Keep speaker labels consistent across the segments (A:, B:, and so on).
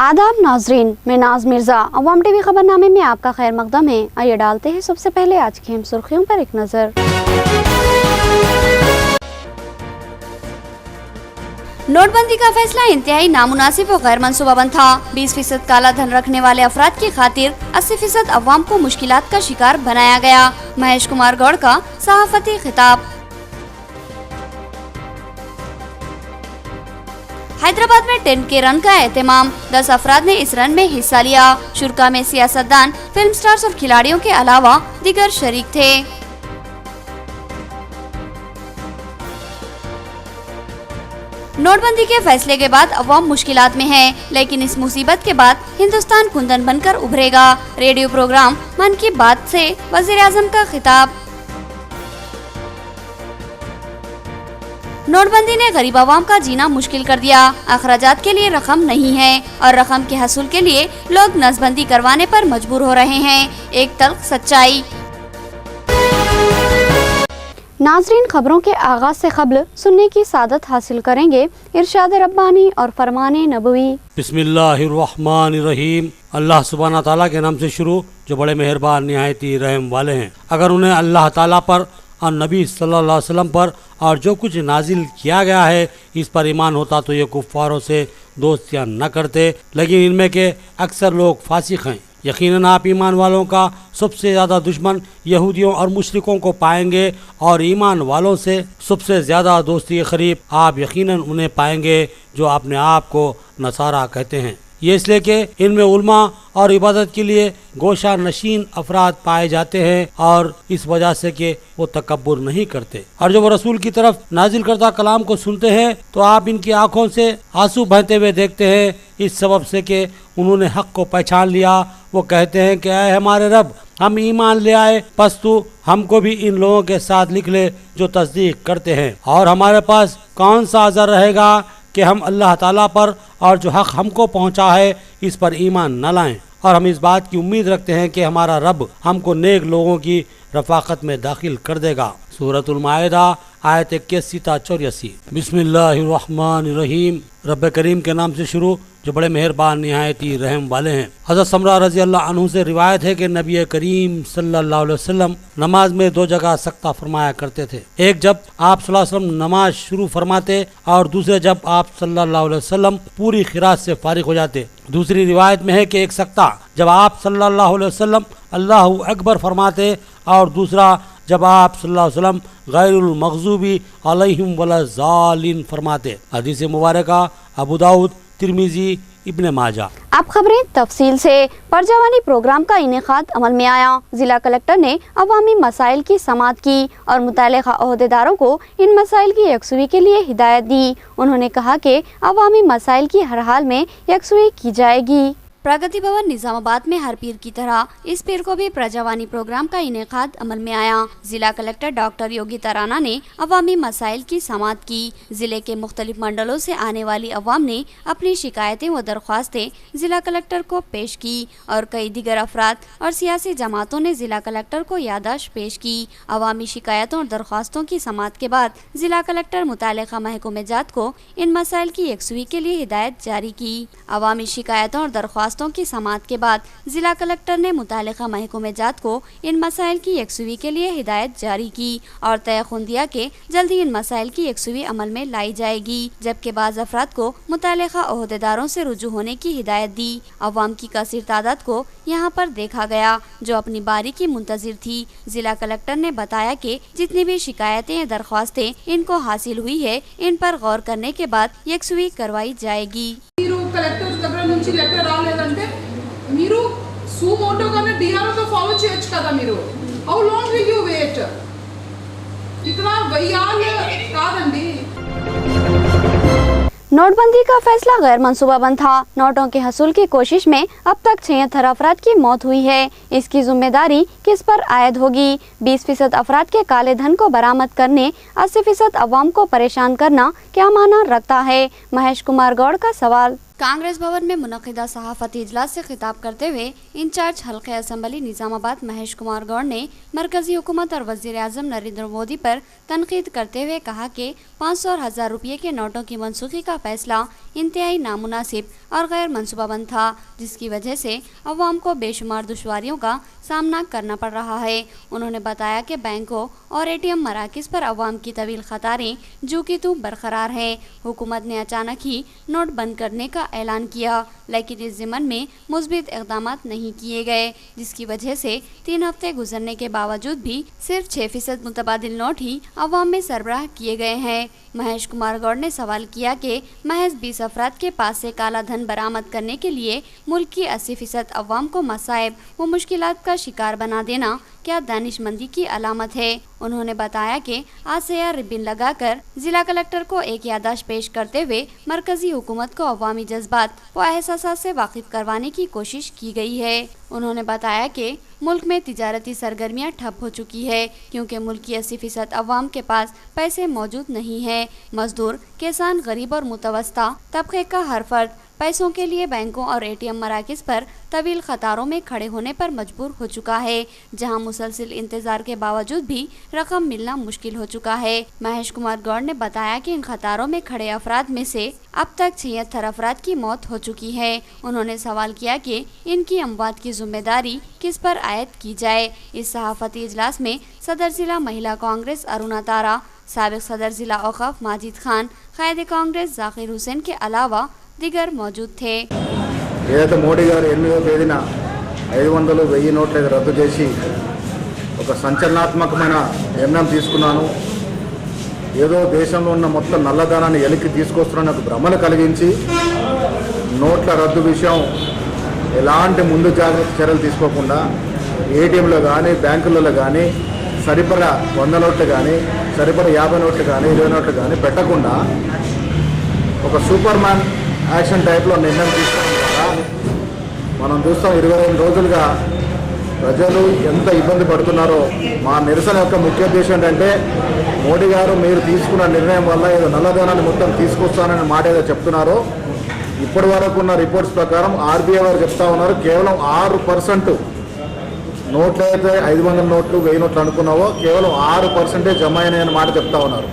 A: आदाब नाजरीन, मैं नाज मिर्जा। अवाम टीवी खबरनामे में आपका खैर मकदम है। आइए डालते हैं सबसे पहले आज की अहम सुर्खियों पर एक नजर। नोटबंदी का फैसला इंतहाई नामुनासिब और गैर मंसूबाबंद था। 20% काला धन रखने वाले अफराद की खातिर 80% अवाम को मुश्किलात का शिकार बनाया गया। महेश कुमार गौड़ का सहाफती खिताब। हैदराबाद में 10 के रन का एहतमाम, 10 अफराद ने इस रन में हिस्सा लिया। शुरा में सियासतदान, फिल्म स्टार्स और खिलाड़ियों के अलावा दीगर शरीक थे। नोटबंदी के फैसले के बाद अवाम मुश्किलात में है, लेकिन इस मुसीबत के बाद हिंदुस्तान कुंदन बनकर उभरेगा। रेडियो प्रोग्राम मन की बात से वजीर आजम का खिताब। नोटबंदी ने गरीब आवाम का जीना मुश्किल कर दिया। अखराजात के लिए रकम नहीं है और रकम के हसूल के लिए लोग नसबंदी करवाने पर मजबूर हो रहे हैं। एक तल्ख सच्चाई। नाजरीन, खबरों के आगाज से कबल सुनने की सादत हासिल करेंगे इरशाद रब्बानी और फरमाने नबवी।
B: बिस्मिल्लाहिर्रहमानिर्रहीम। अल्लाह सुब्हाना ताला के नाम से शुरू, जो बड़े मेहरबान निहायती रहम वाले हैं। अगर उन्हें अल्लाह ताला पर और नबी सल्लल्लाहु अलैहि वसल्लम पर और जो कुछ नाजिल किया गया है इस पर ईमान होता तो ये कुफ्फारों से दोस्तियाँ न करते, लेकिन इनमें के अक्सर लोग फासिक हैं। यकीनन आप ईमान वालों का सबसे ज़्यादा दुश्मन यहूदियों और मुशरिकों को पाएंगे और ईमान वालों से सबसे ज़्यादा दोस्ती करीब आप यकीनन उन्हें पाएंगे जो अपने आप को नसारा कहते हैं। ये इसलिए कि इनमें उल्मा और इबादत के लिए गोशा नशीन अफराद पाए जाते हैं और इस वजह से कि वो तकब्बुर नहीं करते, और जब वो रसूल की तरफ नाजिल करदा कलाम को सुनते हैं तो आप इनकी आंखों से आंसू बहते हुए देखते हैं, इस सबब से कि उन्होंने हक को पहचान लिया। वो कहते हैं कि ऐ हमारे रब, हम ईमान ले आए, बस तू हमको भी इन लोगों के साथ लिख ले जो तस्दीक करते हैं, और हमारे पास कौन सा अज़र रहेगा कि हम अल्लाह ताला पर और जो हक हमको पहुंचा है इस पर ईमान न लाएं, और हम इस बात की उम्मीद रखते हैं कि हमारा रब हमको नेक लोगों की रफ़ाकत में दाखिल कर देगा। सूरतुल माइदा आयत 81 ta 84। बिस्मिल्लाहिर्रहमानिर्रहीम। रब करीम के नाम से शुरू, जो बड़े मेहरबान निहायती रहम वाले हैं। हज़रत समरा रज़ी अल्लाह अन्हु से रिवायत है कि नबी करीम सल्लल्लाहु अलैहि वसल्लम नमाज में 2 जगह सख्ता फरमाया करते थे। एक जब आप सल्लल्लाहु अलैहि वसल्लम नमाज शुरू फरमाते और दूसरे जब आप सल्लल्लाहु अलैहि वसल्लम पूरी क़िरात से फारिग हो जाते। दूसरी रिवायत में है कि एक सख्ता जब आप सल्लल्लाहु अलैहि वसल्लम अल्लाहु अकबर फरमाते और दूसरा जब आप सल्लल्लाहु अलैहि वसल्लम गैरुल मग़ज़ूबी अलैहिम वलज़ालिन फरमाते। हदीस मुबारका अबू दाऊद, तिरमिज़ी, इब्ने माजा।
A: अब खबरें तफसील से। परजवानी प्रोग्राम का इनेकाद अमल में आया। जिला कलेक्टर ने अवामी मसाइल की समाअत की और मुतल्लिक़ा ओहदेदारों को इन मसाइल की यकसुई के लिए हिदायत दी। उन्होंने कहा कि अवामी मसाइल की हर हाल में यकसुई की जाएगी। प्रगति भवन निजामाबाद में हर पीर की तरह इस पीर को भी प्रजावानी प्रोग्राम का इनेकाद अमल में आया। जिला कलेक्टर डॉक्टर योगी तराना ने अवामी मसाइल की समाअत की। जिले के मुख्तलिफ मंडलों से आने वाली अवाम ने अपनी शिकायतें व दरख्वास्तें जिला कलेक्टर को पेश की और कई दीगर अफराद और सियासी जमातों ने जिला कलेक्टर को याददाश्त पेश की। अवामी शिकायतों और दरख्वास्तों की समाअत के बाद जिला कलेक्टर मुतालिका महकमे जात को इन मसाइल की यकसुई के लिए हिदायत जारी की। अवामी शिकायतों और दरख्वास्तों की समाअत के बाद जिला कलेक्टर ने मुतालिका महकमे जात को इन मसाइल की यकसुई के लिए हिदायत जारी की और तयख़ुन दिया कि जल्द ही इन मसाइल की यकसुई अमल में लाई जाएगी, जबकि बाज़ अफराद को मुतालिका ओहदेदारों से रुजू होने की हिदायत दी। अवाम की कसीर तादाद को यहाँ पर देखा गया जो अपनी बारी की मुंतजिर थी। जिला कलेक्टर ने बताया कि जितनी भी शिकायतें दरख्वास्तें इनको हासिल हुई है इन पर गौर करने के बाद यकसुई करवाई जाएगी।
C: కలెక్టర్ దగ్గర నుంచి లెటర్ రాలేదంటే మీరు సుమోటోగానే డిఆర్ఓతో ఫాలో చేయొచ్చు కదా మీరు. How long will you wait? ఇట్లా వెయ్యాలి కాదండి।
A: नोटबंदी का फैसला गैर मंसूबाबंद था। नोटों के हसूल की कोशिश में अब तक 76 अफराद की मौत हुई है। इसकी जिम्मेदारी किस पर आयद होगी? 20% अफराद के काले धन को बरामद करने 80% अवाम को परेशान करना क्या माना रखता है? महेश कुमार गौड़ का सवाल। कांग्रेस भवन में मुनक़िदा सहाफ़ती इजलास से खिताब करते हुए इंचार्ज हल्के असम्बली निज़ामाबाद महेश कुमार गौड़ ने मरकजी हुकूमत और वज़ीर आज़म नरेंद्र मोदी पर तनकीद करते हुए कहा कि 500 और 1000 रुपये के नोटों की मनसूखी का फैसला इंतहाई नामुनासिब और गैर मनसूबाबंद था, जिसकी वजह से अवाम को बेशुमार दुश्वारियों का सामना करना पड़ रहा है। उन्होंने बताया कि बैंकों और ATM मराकिज़ पर अवाम की तवील क़तारें जू की तू बरकरार है। हुकूमत ने अचानक ही नोट बंद करने का ऐलान किया, लेकिन इस ज़िमन में मुस्बित इक़दाम नहीं किए गए, जिसकी वजह से 3 हफ्ते गुजरने के बावजूद भी सिर्फ 6% मुतबादिल नोट ही अवाम में सरबराह किए गए हैं। महेश कुमार गौड़ ने सवाल किया कि महज 20 अफराद के पास से काला धन बरामद करने के लिए मुल्क की 80% अवाम को मसाइब व मुश्किलात का शिकार बना देना क्या दानिशमंदी की अलामत है। उन्होंने बताया कि आज से यह रिबन लगाकर जिला कलेक्टर को एक याददाश्त पेश करते हुए मरकजी हुकूमत को अवामी जज्बात व एहसासात से वाकिफ करवाने की कोशिश की गई है। उन्होंने बताया कि मुल्क में तिजारती सरगर्मियां ठप हो चुकी है, क्योंकि मुल्क की 80% अवाम के पास पैसे मौजूद नहीं है। मजदूर, किसान, गरीब और मुतवस्ता तबके का हर फर्द पैसों के लिए बैंकों और ATM मराकिज़ पर तवील क़तारों में खड़े होने पर मजबूर हो चुका है, जहां मुसलसिल इंतज़ार के बावजूद भी रकम मिलना मुश्किल हो चुका है। महेश कुमार गौड़ ने बताया कि इन क़तारों में खड़े अफराद में से अब तक 76 अफराद की मौत हो चुकी है। उन्होंने सवाल किया कि इनकी अमवात की जिम्मेदारी किस पर आयद की जाए। इस सहाफ़ती इजलास में सदर ज़िला महिला कांग्रेस अरुणा तारा, साबिक़ सदर ज़िला औक़ाफ़ माजिद खान, क़ायद कांग्रेस ज़ाकिर हुसैन के अलावा दिगर मौजूद थे।
D: ఏదైతే మోడీ గారు 8వ తేదీన 500, 1000 నోట్ల రద్దు చేసి ఒక సంచలనాత్మకమైన నిర్ణయం తీసుకున్నాను, ఏదో దేశంలో ఉన్న మొత్తం నల్లధనాన్ని ఎలికి తీసుకొస్తున్న ఒక భ్రమను కలిగించి నోట్ల రద్దు విషయం ఎలాంటి ముందు జాగ్రత్త చర్యలు తీసుకోకుండా ATMలో కానీ బ్యాంకులలో కానీ సరిపడా 100 నోట్లు కానీ సరిపడా 50 నోట్లు కానీ 20 నోట్లు కానీ పెట్టకుండా ఒక సూపర్ మ్యాన్ యాక్షన్ టైప్లో నిర్ణయం తీసుకోవడం ద్వారా మనం చూస్తాం 22 రోజులుగా ప్రజలు ఎంత ఇబ్బంది పడుతున్నారో. మా నిరసన యొక్క ముఖ్య ఉద్దేశం ఏంటంటే మోడీ గారు మీరు తీసుకున్న నిర్ణయం వల్ల ఏదో నల్లధనాన్ని మొత్తం తీసుకొస్తానని మాట ఏదో చెప్తున్నారో, ఇప్పటి వరకు ఉన్న రిపోర్ట్స్ ప్రకారం RBI వారు చెప్తా ఉన్నారు కేవలం 6% నోట్లు అయితే 500 నోట్లు 1000 నోట్లు అనుకున్నావో కేవలం 6% జమ అయినాయని మాట చెప్తా ఉన్నారు.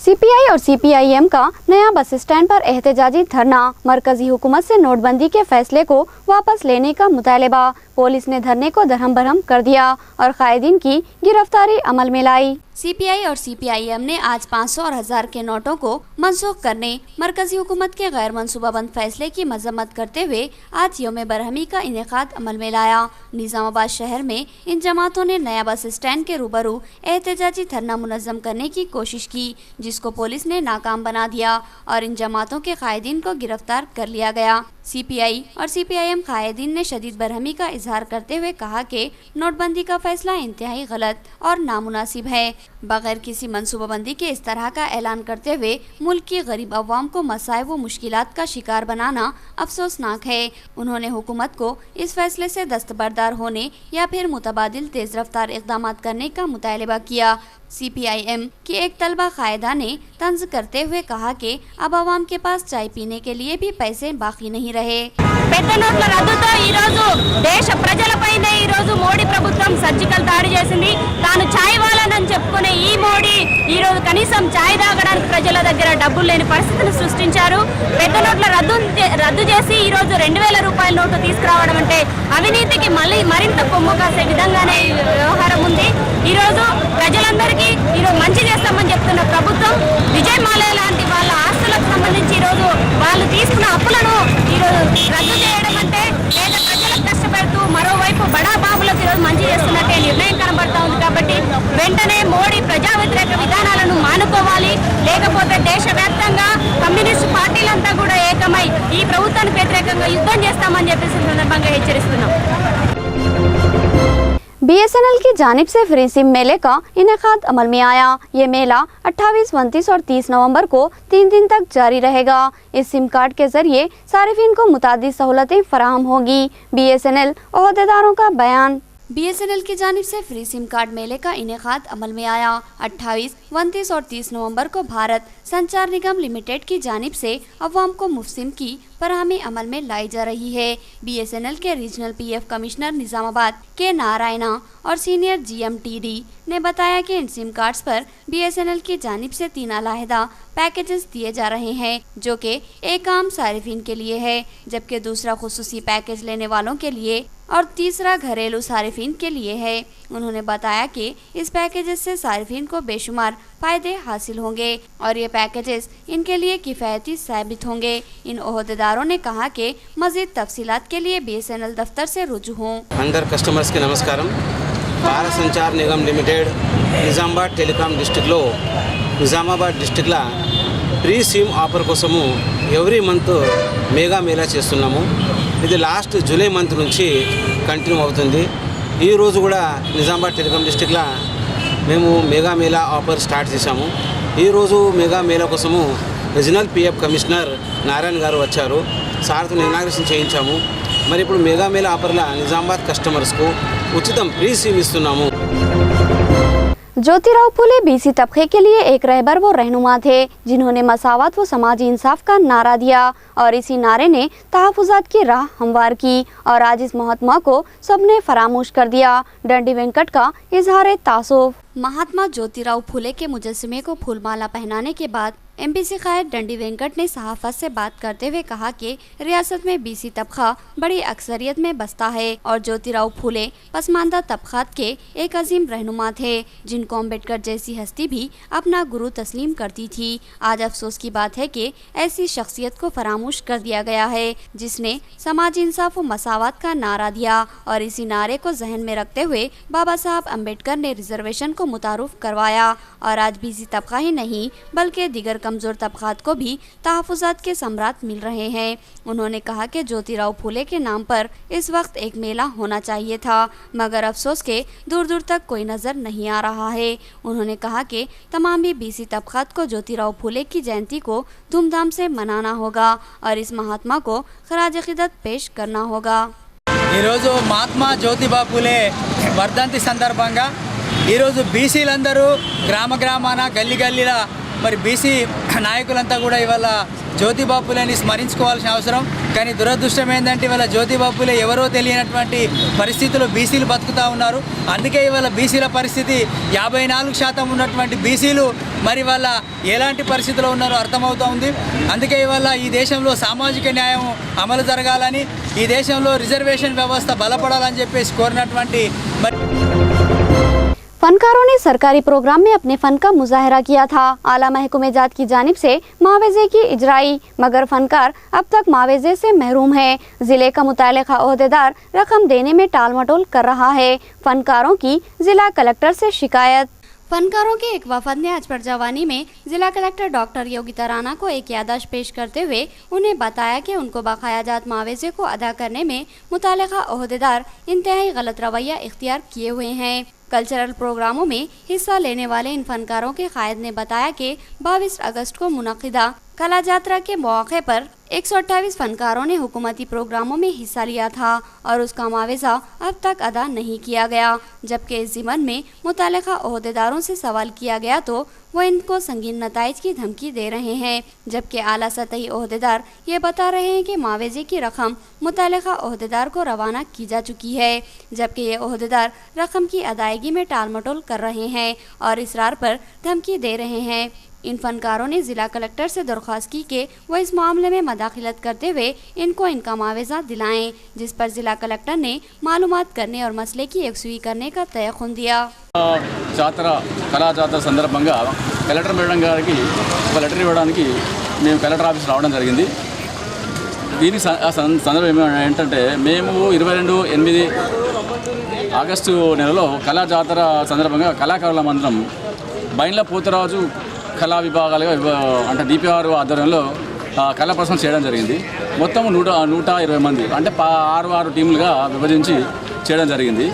A: CPI और CPIM का नया बस स्टैंड पर एहतजाजी धरना, मरकजी हुकूमत से नोटबंदी के फैसले को वापस लेने का मुतालबा। पुलिस ने धरने को दरहम बरहम कर दिया और कायदीन की गिरफ्तारी अमल में लाई। CPI और CPIM ने आज 500 और 1000 के नोटों को मनसूख करने मरकजी हुकूमत के गैर मनसूबाबंद फैसले की मजम्मत करते हुए आज यौम बरहमी का इनेकाद अमल में लाया। निज़ामाबाद शहर में इन जमातों ने नया बस स्टैंड के रूबरू एहतजाजी धरना मुनज़्ज़म करने की कोशिश की, जिसको पुलिस ने नाकाम बना दिया और इन जमातों के कायदीन को गिरफ्तार कर लिया गया। CPI और CPIM कायदीन ने शदीद बरहमी का इजहार करते हुए कहा कि नोटबंदी का फैसला इंतहाई गलत और नामुनासिब है। बगैर किसी मनसूबाबंदी के इस तरह का ऐलान करते हुए मुल्क की गरीब अवाम को मसाइब व मुश्किलात का शिकार बनाना अफसोसनाक है। उन्होंने हुकूमत को इस फैसले से दस्तबरदार होने या फिर मुतबादिल तेज रफ्तार इक़दाम करने का मुतालबा किया। CPIM की एक तलबा कायदा ने तंज करते हुए कहा कि अब अवाम के पास चाय पीने के लिए भी पैसे बाकी नहीं रहे।
E: పెద్ద నోట్ల రద్దుతో ఈ రోజు దేశ ప్రజలపైనే ఈ రోజు మోడీ ప్రభుత్వం సర్జికల్ దాడి చేసింది. తాను చాయ్ వాలానని చెప్పుకునే ఈ మోడీ ఈ రోజు కనీసం చాయ్ తాగడానికి ప్రజల దగ్గర డబ్బులు లేని పరిస్థితిని సృష్టించారు. పెద్ద నోట్ల రద్దు చేసి ఈ రోజు 2000 రూపాయల నోటు తీసుకురావడం అంటే అవినీతికి మరింత కొమ్ము కాసే విధంగానే వ్యవహారం ఉంది. ఈ రోజు ప్రజలందరికీ ఈ రోజు మంచి చేస్తామని చెప్తున్న ప్రభుత్వం విజయ్ మాల్యా లాంటి వాళ్ళ ఆస్తులకు సంబంధించి ఈ రోజు వాళ్ళు తీసుకున్న అప్పులను ఈ రోజు రద్దు చేయడం అంటే పేద ప్రజలకు కష్టపెడుతూ మరోవైపు బడా బాబులకు ఈరోజు మంచి చేస్తున్నట్టే నిర్ణయం కనబడతా ఉంది. కాబట్టి వెంటనే మోడీ ప్రజా వ్యతిరేక విధానాలను మానుకోవాలి, లేకపోతే దేశవ్యాప్తంగా కమ్యూనిస్టు పార్టీలంతా కూడా ఏకమై ఈ ప్రభుత్వానికి వ్యతిరేకంగా యుద్ధం చేస్తామని చెప్పేసి సందర్భంగా హెచ్చరిస్తున్నాం.
A: BSNL की जानिब से फ्री सिम मेले का इनेकाद अमल में आया। ये मेला 28, 29 और 30 नवंबर को 3 दिन तक जारी रहेगा। इस सिम कार्ड के जरिए सारिफिन को मुतादिद सहूलतें फराहम होगी। BSNL ओहदेदारों का बयान। BSNL की जानिब से फ्री सिम कार्ड मेले का इनेकाद अमल में आया। 28, 29 और 30 नवंबर को भारत संचार निगम लिमिटेड की जानिब से अवाम को मुफ्त सिम की फराहमी अमल में लाई जा रही है। BSNL के रीजनल PF कमिश्नर निजामाबाद के नारायणा और सीनियर GMTD ने बताया कि इन सिम कार्ड्स पर BSNL की जानिब से 3 अलहदा पैकेजेस दिए जा रहे हैं, जो कि एक आम सारिफिन के लिए है, जबकि दूसरा खुसूसी पैकेज लेने वालों के लिए और तीसरा घरेलू सारिफिन के लिए है। उन्होंने बताया कि इस पैकेजेस से सारिफिन को बेशुमार फायदे हासिल होंगे और ये पैकेजेस इनके लिए किफ़ायती साबित होंगे। इन ओहदेदारों ने कहा कि मज़ीद तफसीलात के लिए BSNL दफ्तर से रुजू हों।
F: अंदर कस्टमर्स की नमस्कारम। భారత సంచార్ నిగమ్ లిమిటెడ్ నిజామాబాద్ టెలికాం డిస్ట్రిక్ట్లో నిజామాబాద్ డిస్ట్రిక్ట్లో ప్రీ సిమ్ ఆఫర్ కోసము ఎవ్రీ మంత్ మెగా మేళా చేస్తున్నాము. ఇది లాస్ట్ జూలై మంత్ నుంచి కంటిన్యూ అవుతుంది. ఈరోజు కూడా నిజామాబాద్ టెలికాం డిస్ట్రిక్ట్లో మేము మెగా మేళా ఆఫర్ స్టార్ట్ చేశాము. ఈరోజు మెగా మేళా కోసము రీజనల్ PF కమిషనర్ నారాయణ గారు వచ్చారు. సార్తో ఇనాగ్రేషన్ చేయించాము. మరి ఇప్పుడు మెగా మేళా ఆఫర్ల నిజామాబాద్ కస్టమర్స్కు ఉచితం ఫ్రీ సిమ్ ఇస్తున్నాము.
A: ज्योतिराव फुले BC तबके के लिए एक रहबर व रहनुमा थे, जिन्होंने मसावत व समाजी इंसाफ का नारा दिया और इसी नारे ने तहफ़्फ़ुज़ात की राह हमवार की और आज इस महात्मा को सबने फरामोश कर दिया। डंडी वेंकट का इजहार तासुफ। महात्मा ज्योतिराव फुले के मुजस्समे को फूलमाला पहनाने के बाद MPC कायद डंडी वेंकट ने सहाफ़त से बात करते हुए कहा कि रियासत में BC तबका बड़ी अक्सरियत में बसता है और ज्योतिराव फुले पसमानदा तबकात के एक अजीम रहनुमा थे, जिनको अम्बेडकर जैसी हस्ती भी अपना गुरु तस्लीम करती थी। आज अफसोस की बात है कि ऐसी शख्सियत को फरामोश कर दिया गया है, जिसने समाजी इंसाफ व मसावत का नारा दिया और इसी नारे को जहन में रखते हुए बाबा साहब अम्बेडकर ने रिजर्वेशन को मुतारुफ करवाया और आज BC तबका ही नहीं बल्कि दिगर कमज़ोर तबकात को भी तहफ़्फ़ुज़ात के सम्राट मिल रहे हैं। उन्होंने कहा कि ज्योतिराव फुले के नाम पर इस वक्त एक मेला होना चाहिए था, मगर अफसोस के दूर दूर तक कोई नज़र नहीं आ रहा है। उन्होंने कहा कि तमाम भी BC तबकात को ज्योतिराव फुले की जयंती को धूमधाम से मनाना होगा और इस महात्मा को खराज अक़ीदत पेश करना होगा।
G: ఈరోజు మహాత్మా జ్యోతిబా ఫులే వర్ధంతి సందర్భంగా ఈరోజు బీసీలందరూ గ్రామ గ్రామాన గల్లీ గల్లీలా మరి బీసీ నాయకులంతా కూడా ఇవాళ జ్యోతిబా ఫులేని స్మరించుకోవాల్సిన అవసరం. కానీ దురదృష్టం ఏంటంటే ఇవాళ జ్యోతిబా ఫులే ఎవరో తెలియనటువంటి పరిస్థితుల్లో బీసీలు బతుకుతూ ఉన్నారు. అందుకే ఇవాళ బీసీల పరిస్థితి 54% ఉన్నటువంటి బీసీలు మరి వాళ్ళ ఎలాంటి పరిస్థితిలో ఉన్నారో అర్థమవుతూ ఉంది. అందుకే ఇవాళ ఈ దేశంలో సామాజిక న్యాయం అమలు జరగాలని, ఈ దేశంలో రిజర్వేషన్ వ్యవస్థ బలపడాలని చెప్పేసి కోరినటువంటి మరి
A: फनकारों ने सरकारी प्रोग्राम में अपने फन का मुजाहरा किया था। आला महकमे जात की जानिब से मुआवजे की इजराई, मगर फनकार अब तक मुआवजे से महरूम है। जिले का मुतल्लिका ओहदेदार रकम देने में टाल मटोल कर रहा है। फनकारों की जिला कलेक्टर से शिकायत। फनकारों के एक वफद ने आज परजावानी में जिला कलेक्टर डॉक्टर योगिता राणा को एक याददाश्त पेश करते हुए उन्हें बताया कि उनको बकाया जात मुआवजे को अदा करने में मुतल्लिका ओहदेदार इंतहाई गलत रवैया इख्तियार किए हुए हैं। कल्चरल प्रोग्रामों में हिस्सा लेने वाले इन फनकारों के कायद ने बताया कि 22 अगस्त को मुनक़िदा कला यात्रा के मौके पर 128 फनकारों ने हुकूमती प्रोग्रामों में हिस्सा लिया था और उसका मुआवजा अब तक अदा नहीं किया गया। जबकि इस ज़िमन में मुतल्लिका ओहदेदारों से सवाल किया गया तो वो इनको संगीन नताइज की धमकी दे रहे हैं, जबकि आला सतही ओहदेदार ये बता रहे हैं कि मुआवजे की रकम मुतल्लिका ओहदेदार को रवाना की जा चुकी है, जबकि ये ओहदेदार रकम की अदायगी में टाल मटोल कर रहे हैं और इसरार पर धमकी दे रहे हैं। इन फनकारों ने जिला कलेक्टर से दरख्वास्त की कि वो इस मामले में मदाखिलत करते हुए इनको इनका मुआवजा दिलाएं, जिस पर जिला कलेक्टर ने मालूमात करने और मसले की यकसुई करने का तयख्खुन दिया।
H: జాతర కళా జాతర సందర్భంగా కలెక్టర్ మేడం గారికి ఒక లెటర్ ఇవ్వడానికి మేము కలెక్టర్ ఆఫీస్ రావడం జరిగింది. దీనికి సందర్భం ఏంటంటే మేము 22/8 ఆగస్టు నెలలో కళా జాతర సందర్భంగా కళాకారుల మందరం బైన్ల పోతరాజు కళా విభాగాలుగా అంటే DPR ఆధ్వర్యంలో కళా ప్రదర్శన చేయడం జరిగింది. మొత్తం 120 మంది అంటే 6 టీములుగా విభజించి చేయడం జరిగింది.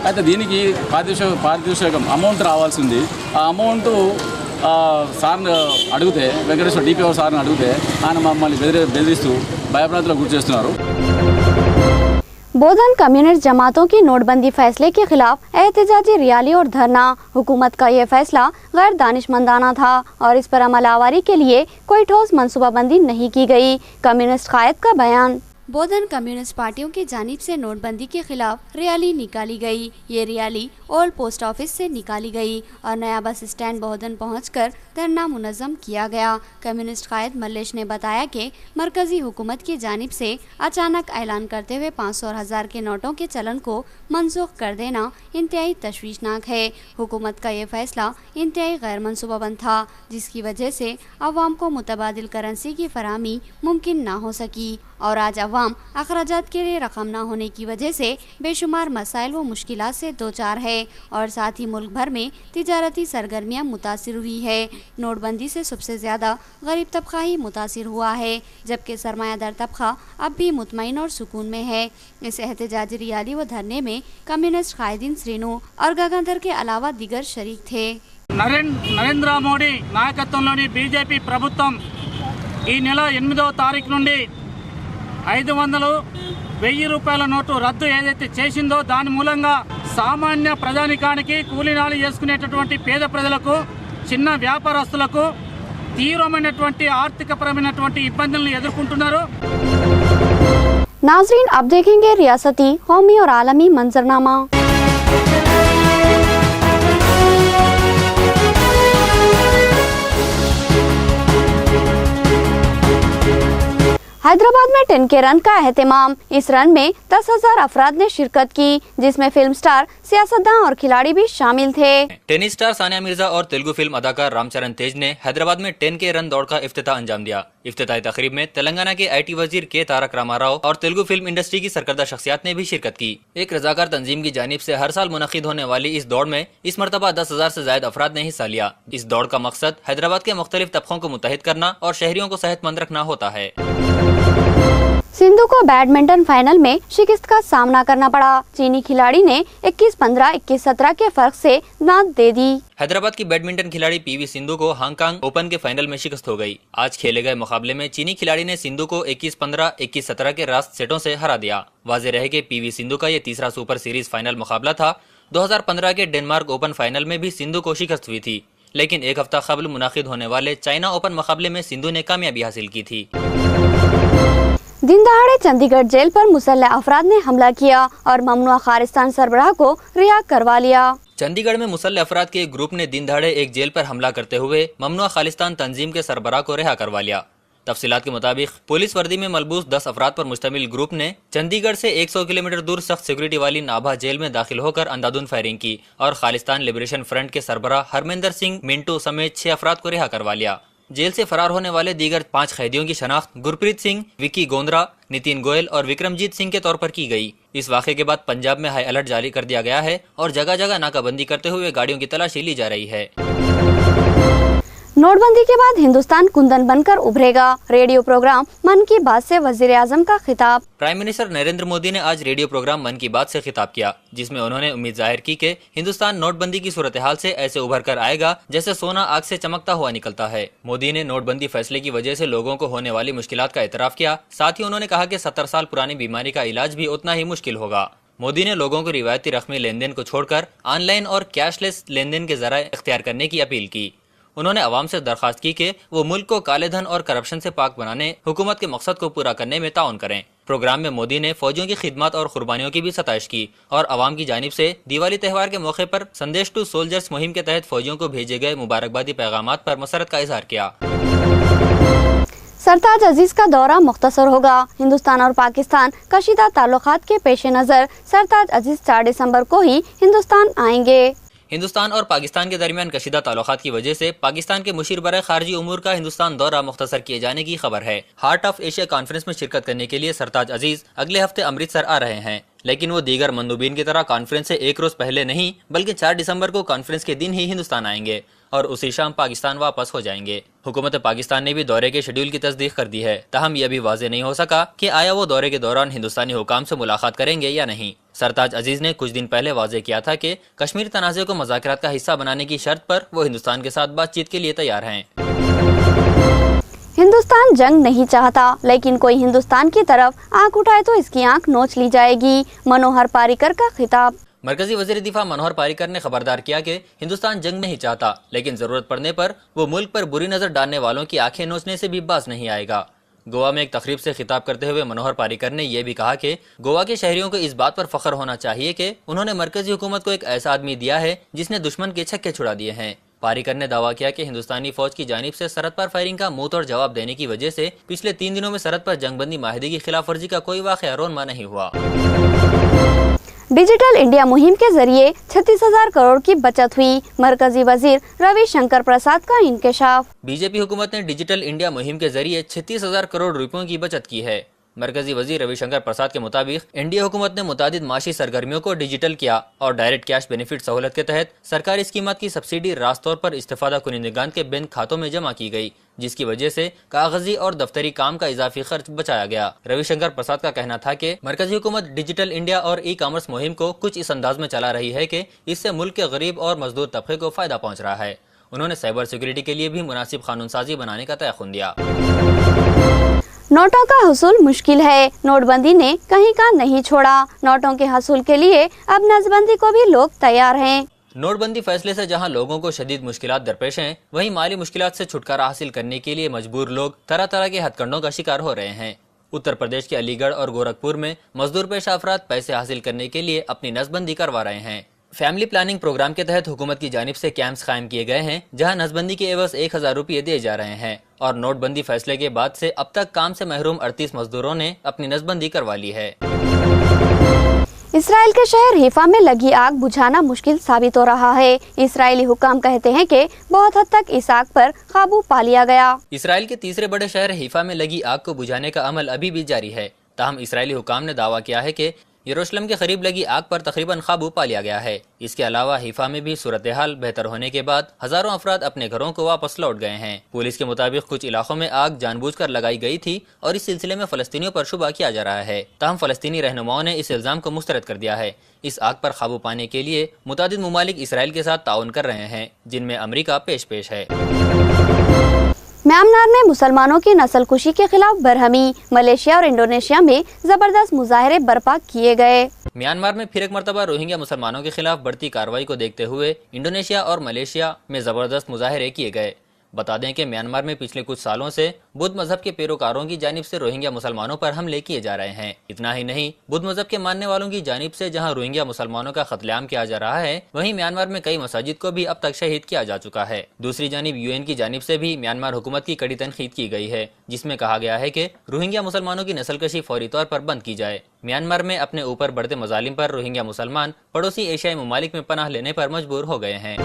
H: అయితే దీనికి పారితోషికం అమౌంట్ రావాల్సింది. ఆ అమౌంట్ సార్ని అడిగితే వెంకటేశ్వర DPR సార్ని అడిగితే ఆయన మమ్మల్ని బెదిరిస్తూ భయభ్రాంతులకు గురి చేస్తున్నారు.
A: बोधन कम्युनिस्ट जमातों की नोटबंदी फैसले के खिलाफ एहतजाजी रैली और धरना। हुकूमत का ये फैसला गैर दानिशमंदाना था और इस पर अमल आवारी के लिए कोई ठोस मनसूबाबंदी नहीं की गई। कम्युनिस्ट कायद का बयान। बोधन कम्युनिस्ट पार्टियों की जानिब से नोटबंदी के खिलाफ रैली निकाली गई। ये रैली ओल्ड पोस्ट ऑफिस से निकाली गई और नया बस स्टैंड बोधन पहुंचकर धरना मुनज़्ज़म किया गया। कम्युनिस्ट कायद मल्लेश ने बताया कि मरकजी हुकूमत की जानिब से अचानक ऐलान करते हुए 500 और 1000 के नोटों के चलन को मनसूख कर देना इंतहाई तशवीशनाक है। हुकूमत का ये फैसला इंतहाई गैर मनसूबाबंद था, जिसकी वजह से अवाम को मुतबादिल करेंसी की फराहमी मुमकिन ना हो सकी और आज अवाम अखराजात के लिए रकम ना होने की वजह से बेशुमार मसाइल व मुश्किलात से दो चार है और साथ ही मुल्क भर में तिजारती सरगर्मियाँ मुतासिर हुई है। नोटबंदी से सबसे ज़्यादा गरीब तबका ही मुतासिर हुआ है, जबकि सरमायादार तबका अब भी मुतमईन और सुकून में है। इस एहतजाजी रैली व धरने में कम्युनिस्ट कायदीन श्रीनु और गगनधर के अलावा दीगर शरीक थे।
I: నరేంద్ర మోడీ నాయకత్వంలోని బీజేపీ ప్రభుత్వం ఈ నెల 8వ తారీఖు నుండి 500, 1000 రూపాయల నోటు రద్దు ఏదైతే చేసిందో దాని మూలంగా సామాన్య ప్రజానికానికి కూలీనాలు చేసుకునేటటువంటి పేద ప్రజలకు, చిన్న వ్యాపారస్తులకు తీవ్రమైనటువంటి ఆర్థికపరమైనటువంటి ఇబ్బందులను ఎదుర్కొంటున్నారు।
A: नाज़रीन, अब देखेंगे रियासती, कौमी और आलमी मंजरनामा। हैदराबाद में 10K रन का एहतमाम। इस रन में 10,000 अफराद ने शिरकत की, जिसमें फिल्म स्टार, सियासतदान और खिलाड़ी भी शामिल थे।
J: टेनिस स्टार सानिया मिर्जा और तेलुगु फिल्म अदाकार रामचरण तेज ने हैदराबाद में 10K रन दौड़ का इफ्तिताह अंजाम दिया। इफ्तिताही तकरीब में तेलंगाना के IT वजीर के तारक रामाराव और तेलुगु फिल्म इंडस्ट्री की सरकर्दा शख्सियात ने भी शिरकत की। एक रजाकार तंजीम की जानिब से हर साल मुनक्किद होने वाली इस दौड़ में इस मरतबा 10,000 से ज्यादा अफराद ने हिस्सा लिया। इस दौड़ का मकसद हैदराबाद के मुख्तलिफ तबकों को मुत्तहिद करना और शहरियों को सेहतमंद रखना होता है।
A: सिंधु को बैडमिंटन फाइनल में शिकस्त का सामना करना पड़ा। चीनी खिलाड़ी ने 21-15, 21-17 के फर्क से मात दे दी।
J: हैदराबाद की बैडमिंटन खिलाड़ी PV सिंधु को हांगकांग ओपन के फाइनल में शिकस्त हो गई। आज खेले गए मुकाबले में चीनी खिलाड़ी ने सिंधु को 21-15, 21-17 के रास्त सेटों से हरा दिया। वाज़ेह रहे कि PV सिंधु का ये तीसरा सुपर सीरीज फाइनल मुकाबला था। 2015 के डेनमार्क ओपन फाइनल में भी सिंधु को शिकस्त हुई थी, लेकिन एक हफ्ता कबल मुनाकिद होने वाले चाइना ओपन मुकाबले में सिंधु ने कामयाबी हासिल की थी।
A: दिन दहाड़े चंडीगढ़ जेल पर मुसल्लह अफराद ने हमला किया और ममनुआ खालिस्तान सरबराह को रिहा करवा लिया।
J: चंडीगढ़ में मुसल्लह अफराद के एक ग्रुप ने दिन दहाड़े एक जेल पर हमला करते हुए ममनुआ खालिस्तान तंजीम के सरबराह को रिहा करवा लिया। तफसीलात के मुताबिक पुलिस वर्दी में मलबूस 10 अफराद पर मुश्तमिल ग्रुप ने चंडीगढ़ से 100 किलोमीटर दूर सख्त सिक्योरिटी वाली नाभा जेल में दाखिल होकर अंधाधुंध फायरिंग की और खालिस्तान लिबरेशन फ्रंट के सरबराह हरमिंदर सिंह मिंटू समेत 6 अफराद को रिहा करवा लिया। जेल से फरार होने वाले दीगर 5 कैदियों की शनाख्त गुरप्रीत सिंह, विकी गोंदरा, नितिन गोयल और विक्रमजीत सिंह के तौर पर की गई। इस वाक़े के बाद पंजाब में हाई अलर्ट जारी कर दिया गया है और जगह जगह नाकाबंदी करते हुए गाड़ियों की तलाशी ली जा रही है।
A: नोटबंदी के बाद हिंदुस्तान कुंदन बनकर उभरेगा। रेडियो प्रोग्राम मन की बात से वजीर आजम का खिताब।
J: प्राइम मिनिस्टर नरेंद्र मोदी ने आज रेडियो प्रोग्राम मन की बात से खिताब किया, जिसमें उन्होंने उम्मीद जाहिर की कि हिंदुस्तान नोटबंदी की सूरत हाल से ऐसे उभर कर आएगा जैसे सोना आग से चमकता हुआ निकलता है। मोदी ने नोटबंदी फैसले की वजह से लोगों को होने वाली मुश्किलात का एतराफ किया। साथ ही उन्होंने कहा कि 70 साल पुरानी बीमारी का इलाज भी उतना ही मुश्किल होगा। मोदी ने लोगों को रिवायती रकमी लेन देन को छोड़कर ऑनलाइन और कैशलेस लेन देन के जराए इख्तियार करने की अपील की। उन्होंने अवाम से दरख्वास्त की कि वो मुल्क को काले धन और करप्शन से पाक बनाने हुकूमत के मकसद को पूरा करने में ताउन करें। प्रोग्राम में मोदी ने फौजियों की खिदमत और कुर्बानियों की भी सताइश की और अवाम की जानिब से दिवाली त्यौहार के मौके पर संदेश टू सोल्जर्स मुहिम के तहत फौजियों को भेजे गए मुबारकबादी पैगामात पर मसरत का इजहार किया।
A: सरताज अजीज का दौरा मुख्तसर होगा। हिंदुस्तान और पाकिस्तान कशीदा ताल्लुकात के पेश नज़र सरताज अजीज 4 दिसंबर को ही हिंदुस्तान आएंगे।
J: हिंदुस्तान और पाकिस्तान के दरमियान कशीदा ताल्लुकात की वजह से पाकिस्तान के मुशीर बरे खारजी उमूर का हिंदुस्तान दौरा मुख्तसर किए जाने की खबर है। हार्ट ऑफ एशिया कॉन्फ्रेंस में शिरकत करने के लिए सरताज अजीज अगले हफ्ते अमृतसर आ रहे हैं, लेकिन वो दीगर मंदूबीन की तरह कॉन्फ्रेंस से एक रोज पहले नहीं बल्कि 4 दिसंबर को कॉन्फ्रेंस के दिन ही हिंदुस्तान आएंगे और उसी शाम पाकिस्तान वापस हो जाएंगे। हुकूमत पाकिस्तान ने भी दौरे के शेड्यूल की तस्दीक कर दी है, ताहम यह भी वाज़ेह नहीं हो सका कि आया वो दौरे के दौरान हिंदुस्तानी हुकाम से मुलाकात करेंगे या नहीं। सरताज अजीज ने कुछ दिन पहले वाज़ेह किया था कि कश्मीर तनाज़े को मुज़ाकरात का हिस्सा बनाने की शर्त पर वो हिंदुस्तान के साथ बातचीत के लिए तैयार हैं।
A: हिंदुस्तान जंग नहीं चाहता, लेकिन कोई हिंदुस्तान की तरफ आंख उठाए तो इसकी आंख नोच ली जाएगी। मनोहर पारीकर का खिताब।
J: मरकजी वजीर दिफा मनोहर पारीकर ने खबरदार किया कि हिंदुस्तान जंग नहीं चाहता, लेकिन जरूरत पड़ने पर वो मुल्क पर बुरी नजर डालने वालों की आंखें नोचने से भी बाज नहीं आएगा। गोवा में एक तकरीब से खिताब करते हुए मनोहर पारीकर ने यह भी कहा कि गोवा के शहरियों को इस बात पर फख्र होना चाहिए कि उन्होंने मरकजी हुकूमत को एक ऐसा आदमी दिया है जिसने दुश्मन के छक्के छुड़ा दिए हैं। पारीकर ने दावा किया कि हिंदुस्तानी फौज की जानिब से सरहद पर फायरिंग का मुंह तोड़ जवाब देने की वजह से पिछले 3 दिनों में सरहद पर जंगबंदी माहिदे की खिलाफ वर्जी का कोई वाक़या रोनमा नहीं हुआ।
A: डिजिटल इंडिया मुहिम के जरिए 36,000 करोड़ की बचत हुई। मरकजी वजीर रविशंकर प्रसाद का इंकशाफ।
J: बीजेपी हुकूमत ने डिजिटल इंडिया मुहिम के जरिए 36,000 करोड़ रुपयों की बचत की है। मरकजी वजीर रविशंकर प्रसाद के मुताबिक एनडीए हुकूमत ने मुतादिद माशी सरगर्मियों को डिजिटल किया और डायरेक्ट कैश बेनिफिट सहूलत के तहत सरकारी स्कीमात की सब्सिडी रास्त तौर पर इस्तेफादा कुनिंदगान के बैंक खातों में जमा की गई, जिसकी वजह से कागजी और दफ्तरी काम का इजाफी खर्च बचाया गया। रविशंकर प्रसाद का कहना था कि मरकजी हुकूमत डिजिटल इंडिया और ई कॉमर्स मुहिम को कुछ इस अंदाज में चला रही है कि इससे मुल्क के गरीब और मजदूर तबके को फायदा पहुँच रहा है। उन्होंने साइबर सिक्योरिटी के लिए भी मुनासिब कानून साजी बनाने का तयख्खुन दिया।
A: नोटों का हसूल मुश्किल है, नोटबंदी ने कहीं का नहीं छोड़ा। नोटों के हसूल के लिए अब नसबंदी को भी लोग तैयार हैं।
J: नोटबंदी फैसले से जहां लोगों को शदीद मुश्किलात दरपेश हैं, वहीं माली मुश्किलात से छुटकारा हासिल करने के लिए मजबूर लोग तरह तरह के हथकंडों का शिकार हो रहे हैं। उत्तर प्रदेश के अलीगढ़ और गोरखपुर में मजदूर पेशा अफराद पैसे हासिल करने के लिए अपनी नसबंदी करवा रहे हैं। फैमिली प्लानिंग प्रोग्राम के तहत हुकूमत की जानिब से कैंप्स कायम किए गए हैं, जहां नसबंदी के एवज 1,000 रुपये दिए जा रहे हैं और नोटबंदी फैसले के बाद से अब तक काम से महरूम 38 मजदूरों ने अपनी नसबंदी करवा ली है।
A: इसराइल के शहर हिफा में लगी आग बुझाना मुश्किल साबित हो रहा है। इसराइली हुकाम कहते हैं कि बहुत हद तक इस आग पर काबू पा लिया गया।
J: इसराइल के तीसरे बड़े शहर हिफा में लगी आग को बुझाने का अमल अभी भी जारी है। ताहम इसराइली हुकाम ने दावा किया है कि यरूशलेम के करीब लगी आग पर तकरीबन काबू पा लिया गया है। इसके अलावा हिफा में भी सूरत हाल बेहतर होने के बाद हजारों अफराद अपने घरों को वापस लौट गए हैं। पुलिस के मुताबिक कुछ इलाकों में आग जानबूझकर लगाई गई थी और इस सिलसिले में फलस्तीनियों पर शुबा किया जा रहा है। ताहम फलस्तीनी रहनुमाओं ने इस इल्जाम को मुस्तरद कर दिया है। इस आग पर काबू पाने के लिए मुतादिद मुमालिक इसराइल के साथ ताउन कर रहे हैं, जिनमें अमरीका पेश है।
A: म्यांमार में मुसलमानों की नस्लकुशी के खिलाफ बरहमी। मलेशिया और इंडोनेशिया में जबरदस्त मुजाहरे बर्पा किए गए।
J: म्यांमार में फिर एक मरतबा रोहिंग्या मुसलमानों के खिलाफ बढ़ती कार्रवाई को देखते हुए इंडोनेशिया और मलेशिया में जबरदस्त मुजाहरे किए गए। बता दें कि म्यांमार में पिछले कुछ सालों से बुद्ध मजहब के पैरोकारों की जानिब से रोहिंग्या मुसलमानों पर हमले किए जा रहे हैं। इतना ही नहीं, बुद्ध मजहब के मानने वालों की जानिब से जहां रोहिंग्या मुसलमानों का कत्लेआम किया जा रहा है, वहीं म्यांमार में कई मसाजिद को भी अब तक शहीद किया जा चुका है। दूसरी जानिब यूएन की जानिब से भी म्यांमार हुकूमत की कड़ी तनकीद की गई है, जिसमें कहा गया है कि रोहिंग्या मुसलमानों की नस्लकशी फौरी तौर पर बंद की जाए। म्यांमार में अपने ऊपर बढ़ते मजालिम पर रोहिंग्या मुसलमान पड़ोसी एशियाई ममालिक में पनाह लेने पर मजबूर हो गए हैं।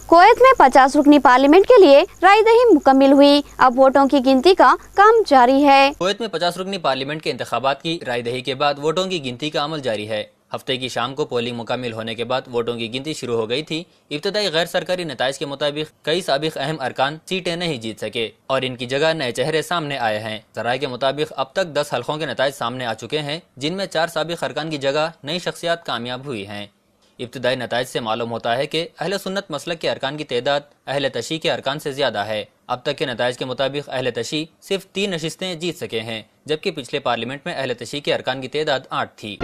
A: कुवैत में 50 रुकनी पार्लियामेंट के लिए रायदही मुकम्मिल हुई। अब वोटों की गिनती का काम जारी है।
J: कुवैत में 50 रुकनी पार्लियामेंट के इंतखाबात की रायदही के बाद वोटों की गिनती का अमल जारी है। हफ्ते की शाम को पोलिंग मुकम्मिल होने के बाद वोटों की गिनती शुरू हो गई थी। इब्तदाई गैर सरकारी नताइज के मुताबिक कई साबिक अहम अरकान सीटें नहीं जीत सके और इनकी जगह नए चेहरे सामने आए हैं। जराये के मुताबिक अब तक 10 हल्कों के नताइज सामने आ चुके हैं, जिनमें 4 साबिक अरकान की जगह नई शख्सियात कामयाब हुई हैं। इब्तदाई नताइज से मालूम होता है कि अहले सुन्नत मसलक के अरकान की तादाद अहले तशी के अरकान से ज्यादा है। अब तक के नताइज के मुताबिक अहले तशी सिर्फ 3 नशिस्तें जीत सके हैं, जबकि पिछले पार्लियामेंट में अहले तशी के अरकान की तादाद 8 थी।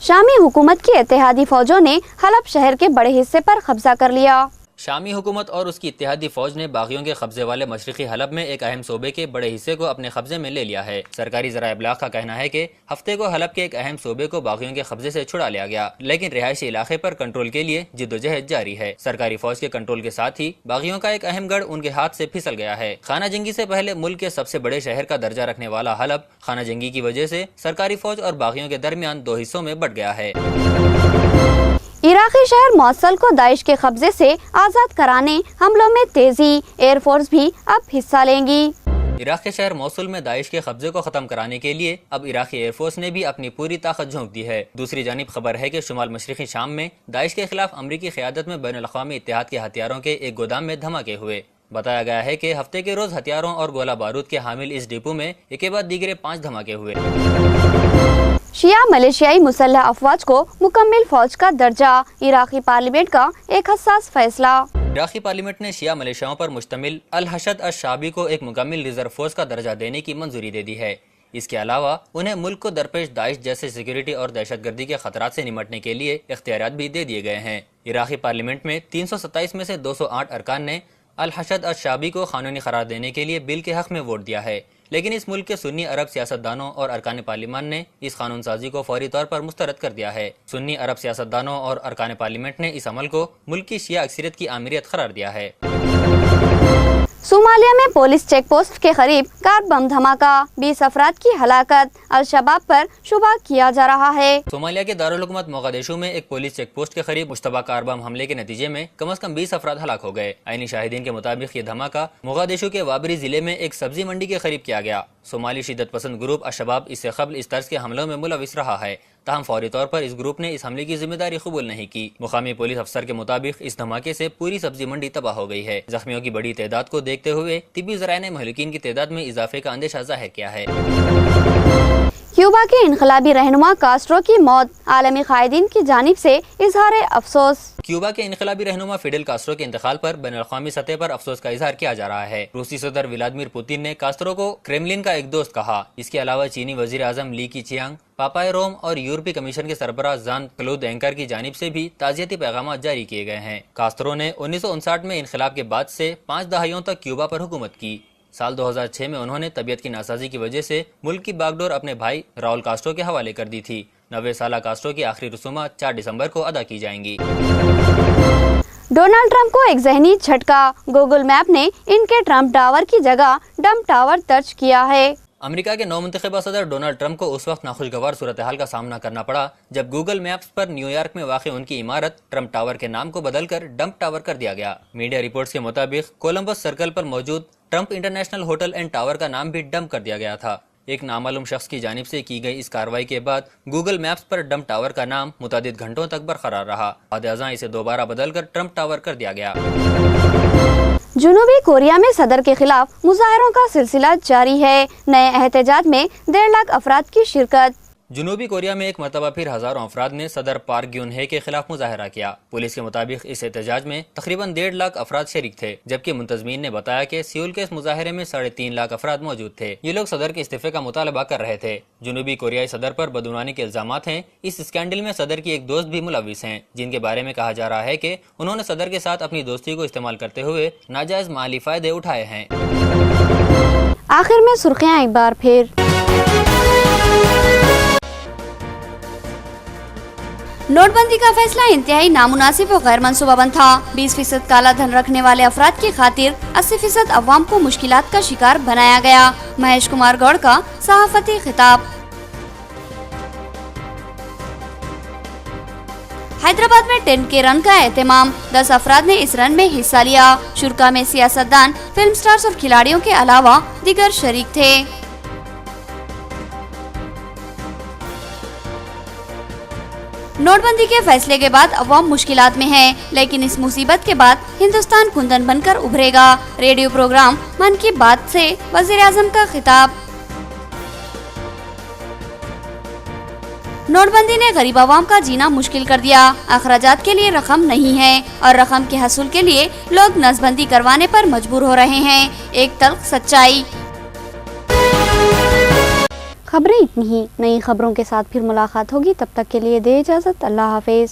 A: शामी हुकूमत की इत्तेहादी फौजों ने हलब शहर के बड़े हिस्से पर कब्जा कर लिया।
J: शामी हुकूमत और उसकी इत्तेहादी फौज ने बागियों के कब्जे वाले मशरकी हलब में एक अहम सूबे के बड़े हिस्से को अपने कब्जे में ले लिया है। सरकारी ज़राए इब्लाग का कहना है कि हफ्ते को हलब के एक अहम सूबे को बागियों के कब्जे से छुड़ा लिया गया, लेकिन रिहायशी इलाके पर कंट्रोल के लिए जिद्दोजहद जारी है। सरकारी फौज के कंट्रोल के साथ ही बागियों का एक अहम गढ़ उनके हाथ से फिसल गया है। खाना जंगी से पहले मुल्क के सबसे बड़े शहर का दर्जा रखने वाला हलब खाना जंगी की वजह से सरकारी फौज और बागियों के दरमियान 2 हिस्सों में बट गया है।
A: इराकी शहर मौसल को दाइश के कब्जे से आजाद कराने हमलों में तेजी। एयरफोर्स भी अब हिस्सा लेंगी।
J: इराक के शहर मौसुल में दाइश के कब्जे को खत्म कराने के लिए अब इराकी एयरफोर्स ने भी अपनी पूरी ताकत झोंक दी है। दूसरी जानिब खबर है कि शुमाल मशरकी शाम में दाइश के खिलाफ अमरीकी क़यादत में बैनुल अक़वामी इत्तेहाद के हथियारों के एक गोदाम में धमाके हुए। बताया गया है कि हफ्ते के रोज हथियारों और गोला बारूद के हामिल इस डिपो में एक के बाद दीगरे 5 धमाके हुए।
A: शिया मलेशियाई मुसल्लह अफवाज को मुकम्मिल फौज का दर्जा। इराकी पार्लियामेंट का एक हसास फैसला।
J: इराकी पार्लियामेंट ने शिया मलेशियाओं पर मुश्तमिल अल हशद अश-शाबी को एक मुकम्मल रिजर्व फोर्स का दर्जा देने की मंजूरी दे दी है। इसके अलावा उन्हें मुल्क को दरपेश दाइश जैसे सिक्योरिटी और दहशतगर्दी के खतरात से निमटने के लिए इख्तियारात भी दे दिए गए हैं। इराकी पार्लियामेंट में 327 में से 208 अरकान ने अल हशद अश-शाबी को कानूनी करार देने के लिए बिल के हक में वोट दिया है, लेकिन इस मुल्क के सुन्नी अरब सियासतदानों और अरकान पार्लियामान ने इस कानून साजी को फौरी तौर पर मुस्तरद कर दिया है। सुन्नी अरब सियासतदानों और अरकान पार्लियामेंट ने इस अमल को मुल्क की शिया अक्सरियत की आमिरियत करार दिया है।
A: सोमालिया में पुलिस चेक पोस्ट के करीब कार बम धमाका, 20 अफराद की हलाकत, अल शबाब पर शुबा किया जा रहा है।
J: सोमालिया के दारुल हुकूमत मोगादिशु में एक पुलिस चेक पोस्ट के करीब मुश्तबा कार बम हमले के नतीजे में कम से कम 20 अफराद हलाक हो गए। आईनी शाहिदीन के मुताबिक ये धमाका मोगादिशु के वाबरी जिले में एक सब्जी मंडी के करीब किया गया। सोमाली शिद्दत पसंद ग्रुप अल शबाब इससे कबल इस तर्ज के हमलों में मुलविस रहा है, ताहम फौरी तौर पर इस ग्रुप ने इस हमले की जिम्मेदारी कबूल नहीं की। मुकामी पुलिस अफसर के मुताबिक इस धमाके से पूरी सब्जी मंडी तबाह हो गई है। जख्मियों की बड़ी तादाद को देखते हुए तिब्बी ज़राए ने महलुकीन की तादाद में इजाफे का अंदेशा जाहिर किया है।
A: क्यूबा के इनकलाबी रहनुमा कास्ट्रो की मौत, आलमी कायदीन की जानिब से इजहार अफसोस।
J: क्यूबा के इनकलाबी रहनुमा फिडेल कास्ट्रो के इंतकाल पर बैनुल-अक़वामी सतह पर अफसोस का इजहार किया जा रहा है। रूसी सदर व्लादिमीर पुतिन ने कास्ट्रो को क्रेमलिन का एक दोस्त कहा। इसके अलावा चीनी वजीर आजम ली कीचियांग, पापाई रोम और यूरोपीय कमीशन के सरबराह जान क्लूद एंकर की जानिब से भी ताज़ियती पैगाम जारी किए गए हैं। कास्ट्रो ने 1959 में इनकलाब के बाद से 5 दहाइयों तक क्यूबा पर हुकूमत की। साल 2006 में उन्होंने तबीयत की नासाजी की वजह से मुल्क की बागडोर अपने भाई राउल कास्ट्रो के हवाले कर दी थी। 90 साला कास्ट्रो की आखिरी रसूमात 4 दिसंबर को अदा की जाएंगी।
A: डोनाल्ड ट्रंप को एक ज़हनी झटका, गूगल मैप ने इनके ट्रंप टावर की जगह डंप टावर दर्ज किया है।
J: अमेरिका के नौमुंतखबा सदर डोनाल्ड ट्रंप को उस वक्त नाखुशगवार सूरत हाल का सामना करना पड़ा जब गूगल मैप्स पर न्यूयॉर्क में वाक़ उनकी इमारत ट्रंप टावर के नाम को बदलकर डंप टावर कर दिया गया। मीडिया रिपोर्ट्स के मुताबिक कोलंबस सर्कल पर मौजूद Trump international hotel and tower का नाम भी डंप कर दिया गया था। एक नामालूम शख्स की जानिब से की गई इस कार्रवाई के बाद गूगल मैप्स पर डंप टावर का नाम मुतादिद घंटों तक बरकरार रहा। बाद-ए-अज़ां इसे दोबारा बदलकर ट्रंप टावर कर दिया गया।
A: जुनूबी कोरिया में सदर के खिलाफ मुजाहरों का सिलसिला जारी है। नए एहतजाज में 1.5 लाख अफराद की शिरकत।
J: जुनूबी कोरिया में एक मरतबा फिर हजारों अफराद ने सदर पार्क ग्यून-हे के खिलाफ मुजाहरा किया। पुलिस के मुताबिक इस एहतजाज में तकरीबन 1.5 लाख अफराद शरीक थे, जबकि मुंतजमीन ने बताया कि सियोल के इस मुजाहरे में 3.5 लाख अफराद मौजूद थे। ये लोग सदर के इस्तीफे का मुतालबा कर रहे थे। जुनूबी कोरियाई सदर पर बदुनानी के इल्जामात हैं। इस स्कैंडल में सदर की एक दोस्त भी मुलविस हैं, जिनके बारे में कहा जा रहा है कि उन्होंने सदर के साथ अपनी दोस्ती को इस्तेमाल करते हुए नाजायज माली फायदे उठाए हैं।
A: आखिर में सुर्खियां एक बार फिर। नोटबंदी का फैसला इंतहाई नामुनासिब और गैर मंसूबाबंद था। 20% काला धन रखने वाले अफराद की खातिर 80% अवाम को मुश्किलात का शिकार बनाया गया। महेश कुमार गौड़ का सहाफती खिताब। हैदराबाद में 10K रन का एहतमाम, 10 अफराद ने इस रन में हिस्सा लिया। शुरा में सियासतदान, फिल्म स्टार्स और खिलाड़ियों के अलावा दीगर शरीक थे। नोटबंदी के फैसले के बाद अवाम मुश्किलात में है, लेकिन इस मुसीबत के बाद हिंदुस्तान कुंदन बनकर उभरेगा। रेडियो प्रोग्राम मन की बात से वजीर आजम का खिताब। नोटबंदी ने गरीब आवाम का जीना मुश्किल कर दिया। अखराजात के लिए रकम नहीं है और रकम के हसूल के लिए लोग नसबंदी करवाने पर मजबूर हो रहे हैं। एक तल्ख सच्चाई। खबरें इतनी ही। नई खबरों के साथ फिर मुलाकात होगी, तब तक के लिए दे इजाजत। अल्लाह हाफिज।